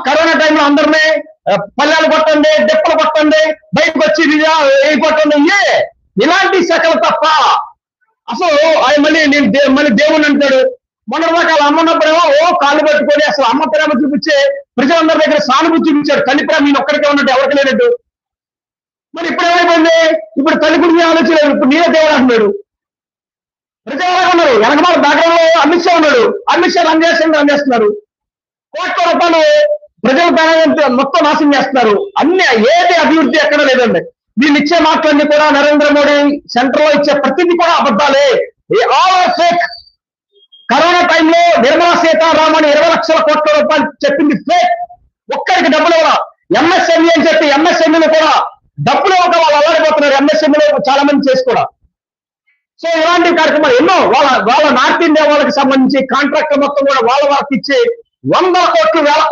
Corona టైంలో అందరినీ పల్లెలు కొట్టండి, దెప్పలు కొట్టండి, బయటకు వచ్చి కొట్టండి, ఇలాంటి శాఖలు తప్ప అసలు ఆయన మళ్ళీ దేవుని అంటాడు. మొన్న రకాల అమ్మ ఉన్నప్పుడేమో కాళ్ళు పట్టుకొని అసలు అమ్మ ప్రేమ చూపించే ప్రజలందరి దగ్గర సానుభూతి చూపించాడు. తల్లి ప్రేమ నేను ఒక్కడికే ఉన్నట్టు ఎవరికి లేనట్టు. మరి ఇప్పుడు ఏమైపోయింది? ఇప్పుడు తల్లి గురించి ఆలోచన, ఇప్పుడు నేనే దేవుడు అంటున్నాడు. ప్రజలు ఎలాగ ఉన్నారు? వెనకమాల బ్యాక్గ్రౌండ్ లో అమిత్ షా ఉన్నాడు. అమిత్ షా రన్ చేస్తున్నారు. కోట్ల రూపాయలు ప్రజల మొత్తం నాశనం చేస్తున్నారు. ఏది అభివృద్ధి ఎక్కడ లేదండి. వీళ్ళు ఇచ్చే మాటలన్నీ కూడా నరేంద్ర మోడీ సెంటర్ లో ఇచ్చే ప్రతిదీ కూడా అబద్ధాలే. All fake. కరోనా టైంలో నిర్మలా సీతారామన్ 20 లక్షల కోట్ల రూపాయలు చెప్పింది ఫేక్. ఒక్కరికి డబ్బులు ఇవ్వాల. ఎంఎస్ఎంఈ అని చెప్పి ఎంఎస్ఎంఈలు కూడా డబ్బులు ఇవ్వక వాళ్ళు అల్లాడిపోతున్నారు. ఎంఎస్ఎంఈలో చాలా మంది చేసి కూడా. సో ఇలాంటి కార్యక్రమాలు ఎన్నో వాళ్ళ నార్త్ ఇండియా వాళ్ళకి సంబంధించి కాంట్రాక్ట్ మొత్తం కూడా వాళ్ళకి ఇచ్చి 100 కోట్లు 1000